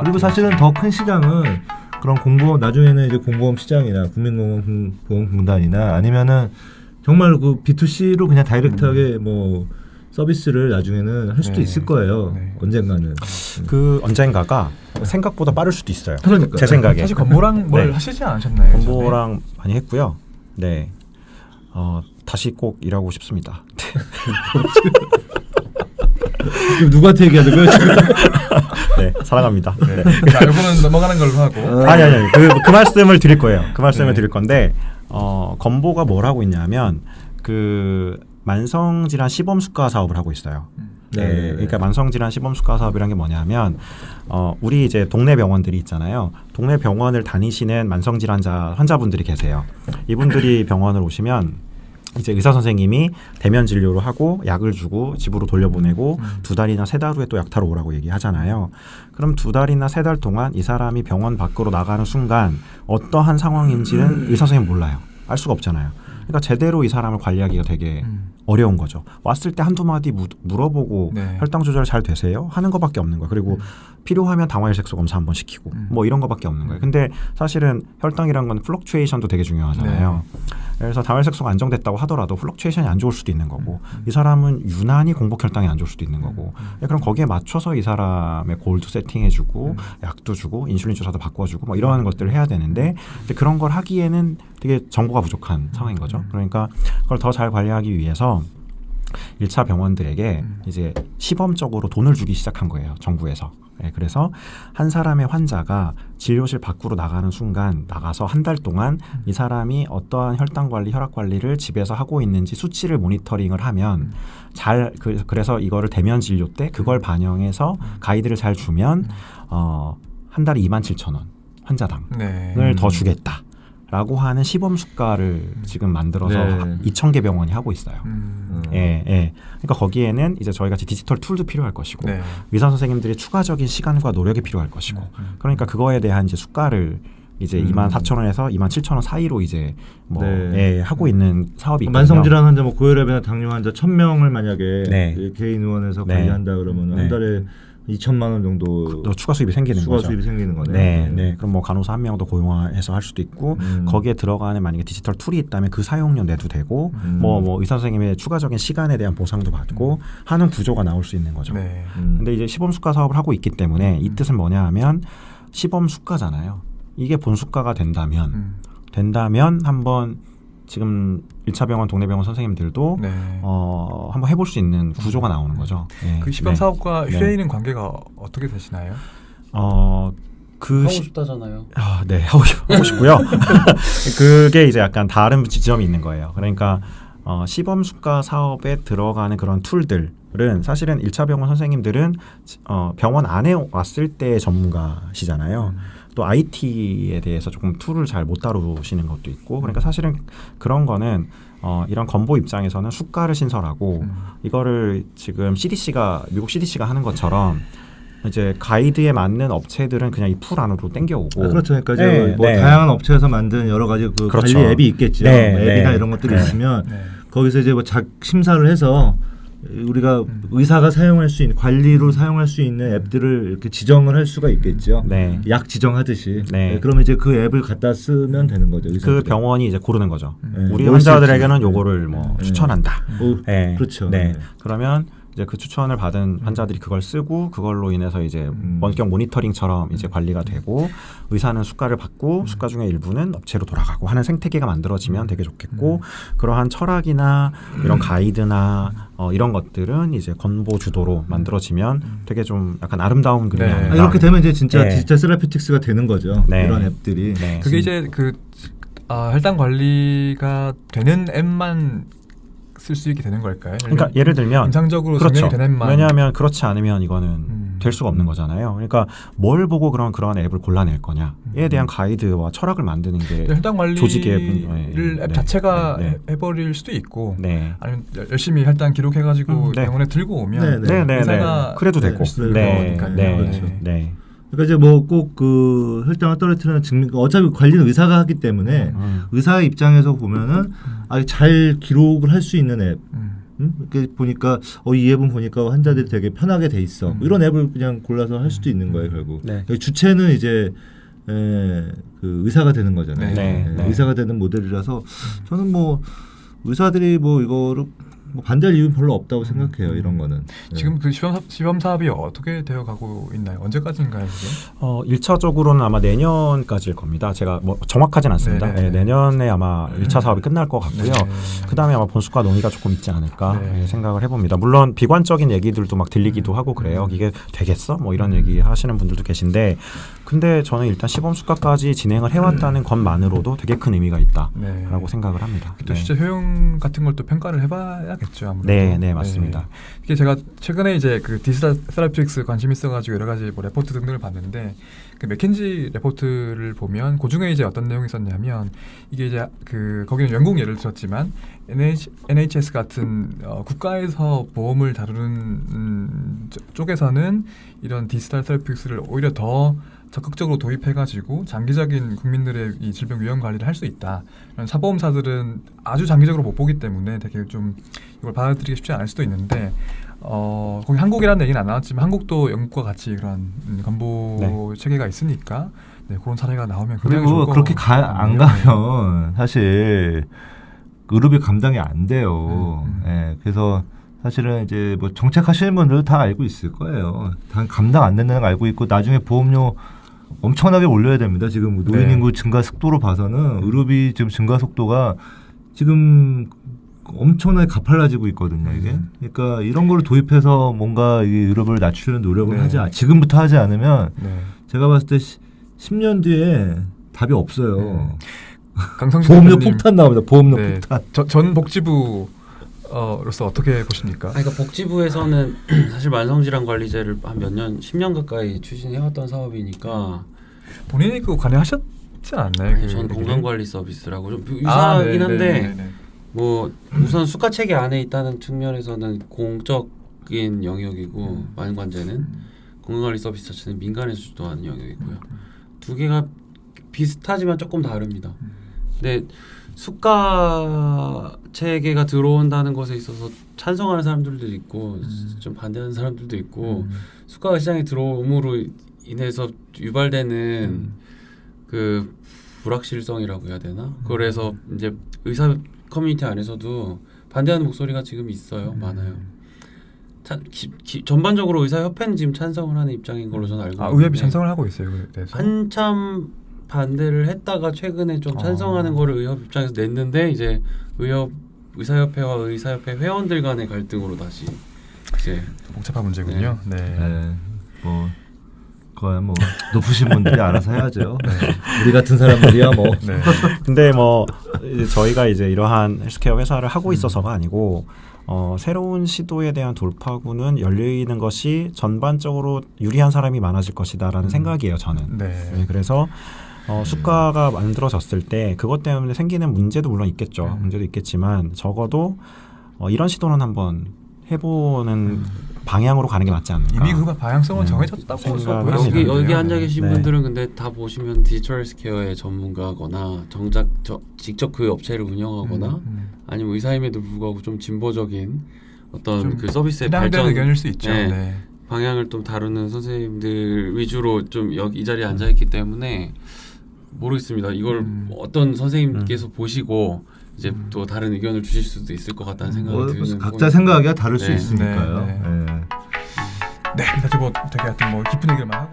그리고 사실은 더 큰 시장은 그런 공보험 나중에는 이제 공보험 시장이나 국민건강보험공단이나 아니면은 정말 그 B2C로 그냥 다이렉트하게 뭐 서비스를 나중에는 할 수도 있을 거예요. 언젠가는. 그 언젠가가 생각보다 빠를 수도 있어요. 그러니까 제 생각에. 사실 건보랑 뭘 하시지 않으셨나요? 건보랑 많이 했고요. 네. 다시 꼭 일하고 싶습니다. 누구한테 얘기하는 거예요 지금? 네, 사랑합니다. 네. 자, 이거는 넘어가는 걸로 하고. 아니. 그 말씀을 드릴 거예요. 그 말씀을 드릴 건데 건보가 뭘 하고 있냐면 그 만성질환 시범수가 사업을 하고 있어요. 네, 그러니까 만성질환 시범수가 사업이란 게 뭐냐면 우리 이제 동네 병원들이 있잖아요. 동네 병원을 다니시는 만성질환자 환자분들이 계세요. 이분들이 병원을 오시면 이제 의사 선생님이 대면 진료를 하고 약을 주고 집으로 돌려보내고 2달이나 3달 후에 또 약 타러 오라고 얘기하잖아요. 그럼 2달이나 3달 동안 이 사람이 병원 밖으로 나가는 순간 어떠한 상황인지는 의사 선생님 몰라요. 알 수가 없잖아요. 그러니까 제대로 이 사람을 관리하기가 되게 어려운 거죠. 왔을 때 한두 마디 물어보고 혈당 조절 잘 되세요? 하는 것밖에 없는 거예요. 그리고 필요하면 당화혈색소 검사 한번 시키고 뭐 이런 것밖에 없는 거예요. 근데 사실은 혈당이란 건 플럭추에이션도 되게 중요하잖아요. 그래서 당화혈색소가 안정됐다고 하더라도 플럭추에이션이 안 좋을 수도 있는 거고 이 사람은 유난히 공복혈당이 안 좋을 수도 있는 거고 그럼 거기에 맞춰서 이 사람의 골도 세팅해주고 약도 주고 인슐린 주사도 바꿔주고 뭐 이런 것들을 해야 되는데 그런 걸 하기에는 되게 정보가 부족한 상황인 거죠. 그러니까 그걸 더 잘 관리하기 위해서 1차 병원들에게 이제 시범적으로 돈을 주기 시작한 거예요. 정부에서. 네, 그래서 한 사람의 환자가 진료실 밖으로 나가는 순간 나가서 한 달 동안 이 사람이 어떠한 혈당 관리, 혈압 관리를 집에서 하고 있는지 수치를 모니터링을 하면 그래서 이거를 대면 진료 때 그걸 반영해서 가이드를 잘 주면 한 달에 27,000원 환자당을 더 주겠다. 라고 하는 시범 수가를 지금 만들어서 2,000개 병원이 하고 있어요. 그러니까 거기에는 이제 저희 같이 디지털 툴도 필요할 것이고 의사 선생님들이 추가적인 시간과 노력이 필요할 것이고 그러니까 그거에 대한 이제 수가를 이제 24,000원에서 27,000원 사이로 이제 뭐 하고 있는 사업이 있거든요. 만성질환 환자, 뭐 고혈압이나 당뇨 환자 1,000명을 만약에 개인 의원에서 관리한다 그러면 한 달에 2천만 원 정도 추가 수입이 생기는 거죠. 추가 수입이 생기는 거네요. 네. 그럼 뭐 간호사 한 명 더 고용해서 할 수도 있고 거기에 들어가는 만약에 디지털 툴이 있다면 그 사용료 내도 되고 뭐 의사 선생님의 추가적인 시간에 대한 보상도 받고 하는 구조가 나올 수 있는 거죠. 근데 이제 시범 수가 사업을 하고 있기 때문에 이 뜻은 뭐냐 하면 시범 수가잖아요. 이게 본 수가가 된다면 한번 지금 1차 병원, 동네 병원 선생님들도 한번 해볼 수 있는 구조가 나오는 거죠. 그 시범 사업과 휴에 있는 관계가 어떻게 되시나요? 하고 싶다잖아요. 네, 하고 싶고요. 그게 이제 약간 다른 지점이 있는 거예요. 그러니까 시범 수가 사업에 들어가는 그런 툴들은 사실은 1차 병원 선생님들은 병원 안에 왔을 때 전문가시잖아요. 또 IT에 대해서 조금 툴을 잘 못 다루시는 것도 있고 그러니까 사실은 그런 거는 이런 건보 입장에서는 수가를 신설하고 이거를 지금 미국 CDC가 하는 것처럼 이제 가이드에 맞는 업체들은 그냥 이 풀 안으로 땡겨오고 그렇죠. 그러니까 뭐 다양한 업체에서 만든 여러 가지 그 관리 앱이 있겠죠. 앱이나 이런 것들이 있으면 거기서 이제 뭐 심사를 해서 우리가 의사가 사용할 수 있는 관리로 사용할 수 있는 앱들을 이렇게 지정을 할 수가 있겠죠. 약 지정하듯이. 그러면 이제 그 앱을 갖다 쓰면 되는 거죠. 그 병원이 이제 고르는 거죠. 우리 환자들에게는 요거를 뭐 추천한다. 그렇죠. 그러면 이제 그 추천을 받은 환자들이 그걸 쓰고 그걸로 인해서 이제 원격 모니터링처럼 이제 관리가 되고 의사는 수가를 받고 수가 중에 일부는 업체로 돌아가고 하는 생태계가 만들어지면 되게 좋겠고 그러한 철학이나 이런 가이드나 이런 것들은 이제 건보 주도로 만들어지면 되게 좀 약간 아름다운 그림이 아닌가. 이렇게 되면 이제 진짜 디지털 세라피틱스가 되는 거죠. 이런 앱들이. 그게 이제 그 혈당 관리가 되는 앱만 쓸 수 있게 되는 걸까요? 그러니까 예를 들면 임상적으로 적용이 되는 앱만. 왜냐하면 그렇지 않으면 이거는 될 수가 없는 거잖아요. 그러니까 뭘 보고 그런 앱을 골라낼 거냐에 대한 가이드와 철학을 만드는 게 혈당 관리를 조직의 앱 자체가 해버릴 수도 있고 아니면 열심히 혈당 기록해가지고 병원에 들고 오면 의사가 그래도 되고 그러니까 이제 뭐 꼭 그 혈당을 떨어뜨리는 증명 어차피 관리는 의사가 하기 때문에 의사 입장에서 보면은 잘 기록을 할 수 있는 이렇게 보니까 이 앱은 보니까 환자들이 되게 편하게 돼 있어. 이런 앱을 그냥 골라서 할 수도 있는 거예요, 결국. 네. 주체는 이제 그 의사가 되는 거잖아요. 네. 의사가 되는 모델이라서 저는 뭐 의사들이 뭐 이거를 뭐 반대할 이유는 별로 없다고 생각해요. 이런 거는. 지금 그 시범 사업이 어떻게 되어 가고 있나요? 언제까지인가요, 그게? 1차적으로는 아마 내년까지일 겁니다. 제가 뭐 정확하진 않습니다. 네, 내년에 아마 1차 사업이 끝날 것 같고요. 그다음에 아마 본수가 논의가 조금 있지 않을까 생각을 해봅니다. 물론 비관적인 얘기들도 막 들리기도 하고 그래요. 이게 되겠어? 뭐 이런 얘기 하시는 분들도 계신데 근데 저는 일단 시범수가까지 진행을 해왔다는 것만으로도 되게 큰 의미가 있다라고 생각을 합니다. 또 실제 효용 같은 걸 또 평가를 해봐야겠죠. 아무래도. 네, 맞습니다. 이게 제가 최근에 이제 그 디지털 세라피틱스 관심 있어가지고 여러 가지 뭐 레포트 등등을 봤는데 그 맥켄지 레포트를 보면 그 중에 이제 어떤 내용이 있었냐면 이게 이제 그 거기는 영국 예를 들었지만 NHS 같은 국가에서 보험을 다루는 쪽에서는 이런 디지털 세라피틱스를 오히려 더 적극적으로 도입해가지고 장기적인 국민들의 이 질병 위험 관리를 할 수 있다. 사보험사들은 아주 장기적으로 못 보기 때문에 되게 좀 이걸 받아들이기 쉽지 않을 수도 있는데 거기 한국이라는 얘기는 안 나왔지만 한국도 영국과 같이 그런 건보 체계가 있으니까 그런 사례가 나오면 그리고 그렇게 안 가면 사실 의료비 감당이 안 돼요. 그래서 사실은 이제 뭐 정책하시는 분들 다 알고 있을 거예요. 다 감당 안 된다는 걸 알고 있고 나중에 보험료 엄청나게 올려야 됩니다. 지금 노인 인구 증가 속도로 봐서는 의료비 지금 증가 속도가 지금 엄청나게 가팔라지고 있거든요. 이게. 그러니까 이런 거를 도입해서 뭔가 이 의료비를 낮추려는 노력을 지금부터 하지 않으면 제가 봤을 때 10년 뒤에 답이 없어요. 보험료 폭탄 나옵니다. 보험료 폭탄. 전 복지부 로서 어떻게 보십니까? 그러니까 복지부에서는 사실 만성질환 관리제를 한 몇 년, 10년 가까이 추진해왔던 사업이니까 본인이 그거 관여하셨지 않나요? 전 건강관리 서비스라고 좀 유사하긴 한데 뭐 우선 수가 체계 안에 있다는 측면에서는 공적인 영역이고 만관제는 건강관리 서비스 자체는 민간에서 주도하는 영역이고요. 두 개가 비슷하지만 조금 다릅니다. 근데 수가 체계가 들어온다는 것에 있어서 찬성하는 사람들도 있고 좀 반대하는 사람들도 있고 수가가 시장에 들어옴으로 인해서 유발되는 그 불확실성이라고 해야 되나? 그래서 이제 의사 커뮤니티 안에서도 반대하는 목소리가 지금 있어요. 많아요. 전반적으로 의사협회는 지금 찬성을 하는 입장인 걸로 저는 알고 있는데 의협이 찬성을 하고 있어요. 그래서 한참 반대를 했다가 최근에 좀 찬성하는 거를 의협 입장에서 냈는데 이제 의사협회와 의사협회 회원들 간의 갈등으로 다시 이제 복잡한 문제군요. 뭐 그거야 뭐 높으신 분들이 알아서 해야죠. 우리 같은 사람들이야 뭐. 근데 뭐 저희가 이제 이러한 헬스케어 회사를 하고 있어서가 아니고 새로운 시도에 대한 돌파구는 열려 있는 것이 전반적으로 유리한 사람이 많아질 것이다라는 생각이에요. 저는. 그래서 수가가 만들어졌을 때 그것 때문에 생기는 문제도 물론 있겠죠. 문제도 있겠지만 적어도 이런 시도는 한번 해보는 방향으로 가는 게 맞지 않을까. 이미 그 방향성은 정해졌다고 보여요. 여기 앉아 계신 분들은 근데 다 보시면 디지털 헬스케어의 전문가거나 정작 직접 그 업체를 운영하거나 아니면 의사임에도 불구하고 좀 진보적인 어떤 그 서비스의 발전 의견일 수 있죠. 방향을 좀 다루는 선생님들 위주로 좀 이 자리에 앉아 있기 때문에 모르겠습니다. 이걸 어떤 선생님께서 보시고 이제 또 다른 의견을 주실 수도 있을 것 같다는 생각이 드는 각자 생각이 다를 수 있으니까요. 그래서 뭐 되게 하여튼 뭐 깊은 얘기를 많이 하고.